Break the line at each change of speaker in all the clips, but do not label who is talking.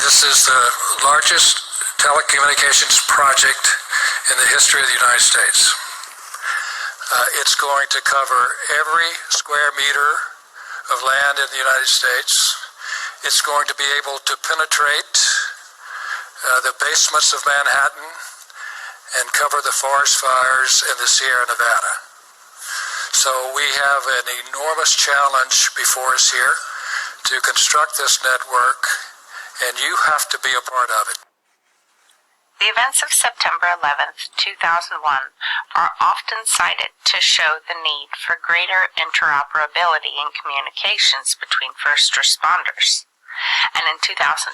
This is the largest telecommunications project in the history of the United States. It's going to cover every square meter of land in the United States. It's going to be able to penetrate the basements of Manhattan and cover the forest fires in the Sierra Nevada. So we have an enormous challenge before us here to construct this network, and you have to be a part of it.
The events of September 11th, 2001 are often cited to show the need for greater interoperability in communications between first responders. And in 2012,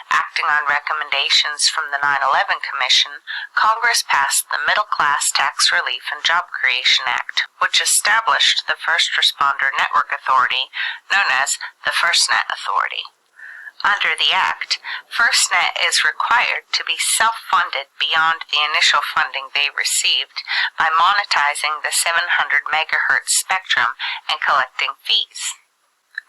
acting on recommendations from the 9/11 Commission, Congress passed the Middle Class Tax Relief and Job Creation Act, which established the First Responder Network Authority, known as the FirstNet Authority. Under the Act, FirstNet is required to be self-funded beyond the initial funding they received by monetizing the 700 megahertz spectrum and collecting fees.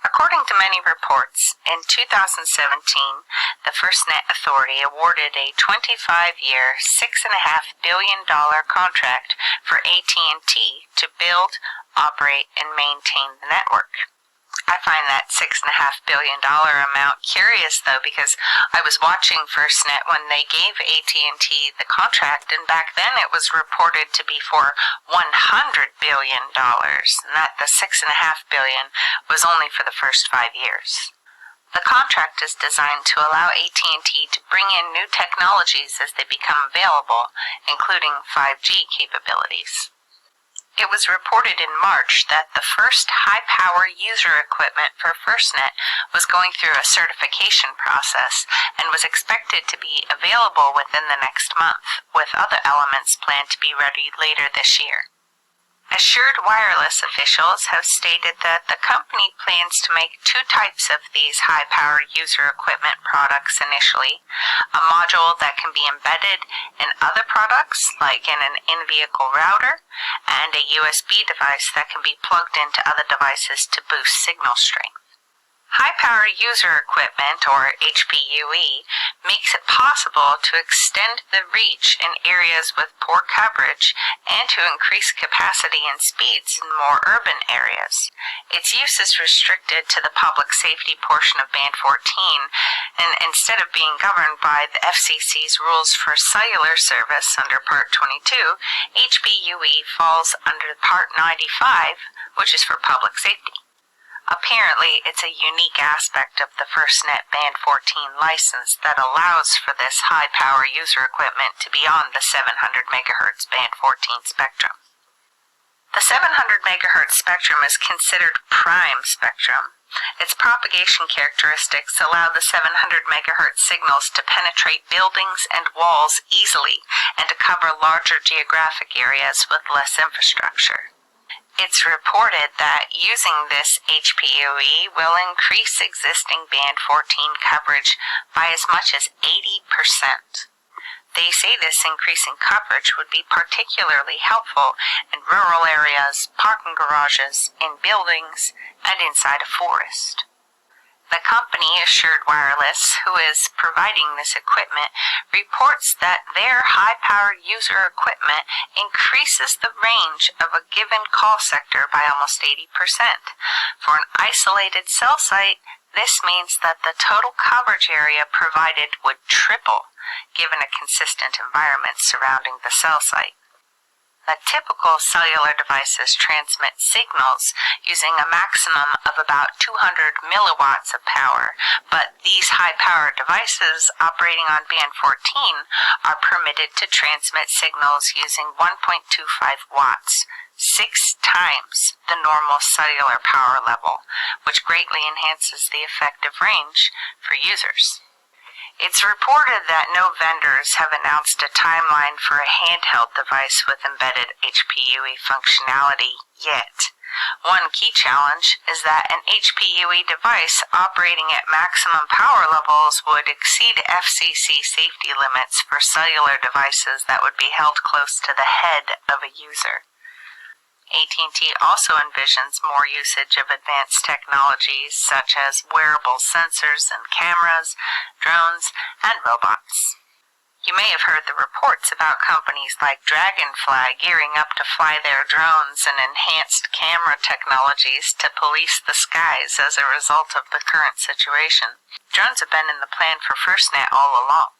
According to many reports, in 2017, the FirstNet Authority awarded a 25-year, $6.5 billion contract for AT&T to build, operate, and maintain the network. I find that $6.5 billion amount curious, though, because I was watching FirstNet when they gave AT&T the contract, and back then it was reported to be for $100 billion, and that the $6.5 billion was only for the first 5 years. The contract is designed to allow AT&T to bring in new technologies as they become available, including 5G capabilities. It was reported in March that the first high-power user equipment for FirstNet was going through a certification process and was expected to be available within the next month, with other elements planned to be ready later this year. Assured Wireless officials have stated that the company plans to make two types of these high-power user equipment products initially: a module that can be embedded in other products, like in an in-vehicle router, and a USB device that can be plugged into other devices to boost signal strength. High-power user equipment, or HPUE, makes it possible to extend the reach in areas with poor coverage and to increase capacity and speeds in more urban areas. Its use is restricted to the public safety portion of Band 14, and instead of being governed by the FCC's rules for cellular service under Part 22, HPUE falls under Part 95, which is for public safety. Apparently, it's a unique aspect of the FirstNet Band 14 license that allows for this high-power user equipment to be on the 700 MHz Band 14 spectrum. The 700 MHz spectrum is considered prime spectrum. Its propagation characteristics allow the 700 MHz signals to penetrate buildings and walls easily and to cover larger geographic areas with less infrastructure. It's reported that using this HPUE will increase existing Band 14 coverage by as much as 80%. They say this increase in coverage would be particularly helpful in rural areas, parking garages, in buildings, and inside a forest. The company, Assured Wireless, who is providing this equipment, reports that their high-power user equipment increases the range of a given call sector by almost 80%. For an isolated cell site, this means that the total coverage area provided would triple, given a consistent environment surrounding the cell site. The typical cellular devices transmit signals using a maximum of about 200 milliwatts of power, but these high-power devices operating on Band 14 are permitted to transmit signals using 1.25 watts, 6 times the normal cellular power level, which greatly enhances the effective range for users. It's reported that no vendors have announced a timeline for a handheld device with embedded HPUE functionality yet. One key challenge is that an HPUE device operating at maximum power levels would exceed FCC safety limits for cellular devices that would be held close to the head of a user. AT&T also envisions more usage of advanced technologies such as wearable sensors and cameras, drones, and robots. You may have heard the reports about companies like Dragonfly gearing up to fly their drones and enhanced camera technologies to police the skies as a result of the current situation. Drones have been in the plan for FirstNet all along.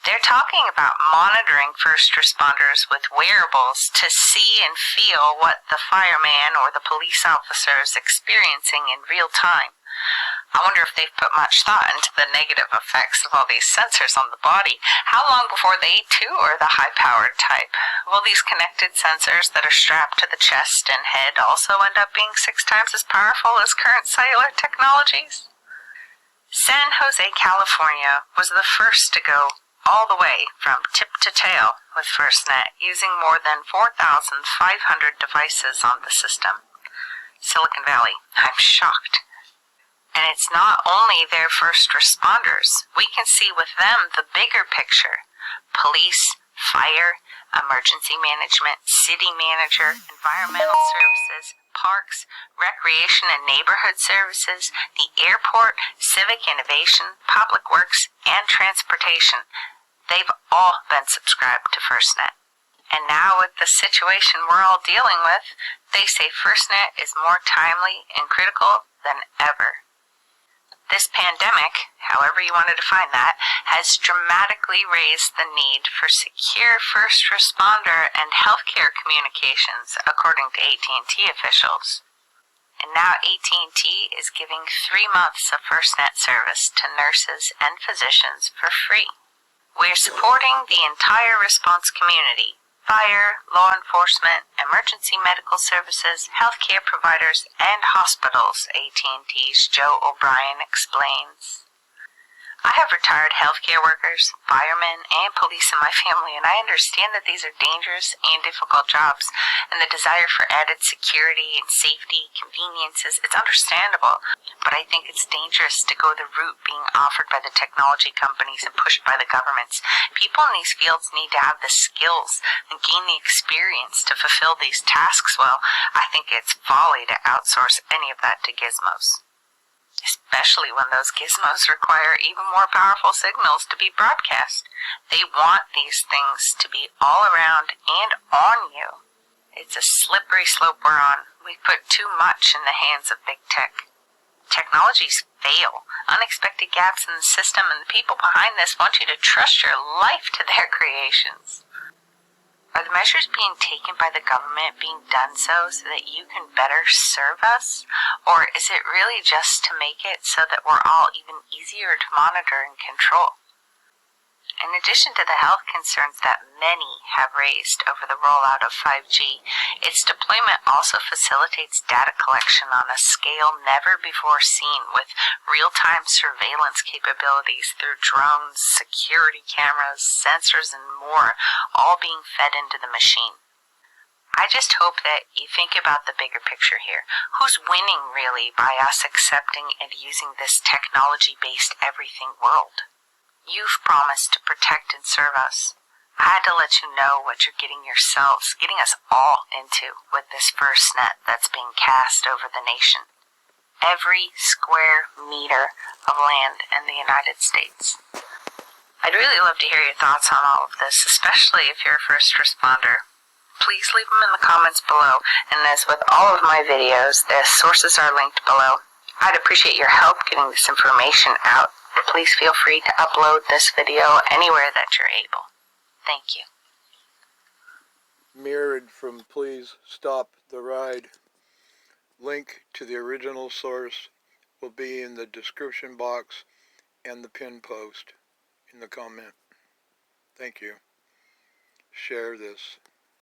They're talking about monitoring first responders with wearables to see and feel what the fireman or the police officer is experiencing in real time. I wonder if they've put much thought into the negative effects of all these sensors on the body. How long before they, too, are the high-powered type? Will these connected sensors that are strapped to the chest and head also end up being 6 times as powerful as current cellular technologies? San Jose, California was the first to go all the way from tip to tail with FirstNet, using more than 4,500 devices on the system. Silicon Valley, I'm shocked. And it's not only their first responders. We can see with them the bigger picture. Police, fire, emergency management, city manager, environmental services, parks, recreation and neighborhood services, the airport, civic innovation, public works, and transportation. They've all been subscribed to FirstNet. And now with the situation we're all dealing with, they say FirstNet is more timely and critical than ever. This pandemic, however you want to define that, has dramatically raised the need for secure first responder and healthcare communications, according to AT&T officials. And now AT&T is giving 3 months of FirstNet service to nurses and physicians for free. We're supporting the entire response community: fire, law enforcement, emergency medical services, healthcare providers, and hospitals, AT&T's Joe O'Brien explains. I have retired healthcare workers, firemen, and police in my family, and I understand that these are dangerous and difficult jobs, and the desire for added security and safety, conveniences, it's understandable, but I think it's dangerous to go the route being offered by the technology companies and pushed by the governments. People in these fields need to have the skills and gain the experience to fulfill these tasks well. I think it's folly to outsource any of that to gizmos, especially when those gizmos require even more powerful signals to be broadcast. They want these things to be all around and on you. It's a slippery slope we're on. We put too much in the hands of big tech. Technologies fail. Unexpected gaps in the system, and the people behind this want you to trust your life to their creations. Are the measures being taken by the government being done so that you can better serve us? Or is it really just to make it so that we're all even easier to monitor and control? In addition to the health concerns that many have raised over the rollout of 5G, its deployment also facilitates data collection on a scale never before seen, with real-time surveillance capabilities through drones, security cameras, sensors, and more, all being fed into the machine. I just hope that you think about the bigger picture here. Who's winning, really, by us accepting and using this technology-based everything world? You've promised to protect and serve us. I had to let you know what you're getting yourselves, getting us all into with this FirstNet that's being cast over the nation. Every square meter of land in the United States. I'd really love to hear your thoughts on all of this, especially if you're a first responder. Please leave them in the comments below, and as with all of my videos, the sources are linked below. I'd appreciate your help getting this information out. Please feel free to upload this video anywhere that you're able. Thank you.
Mirrored from Please Stop the Ride. Link to the original source will be in the description box and the pin post in the comment. Thank you. Share this.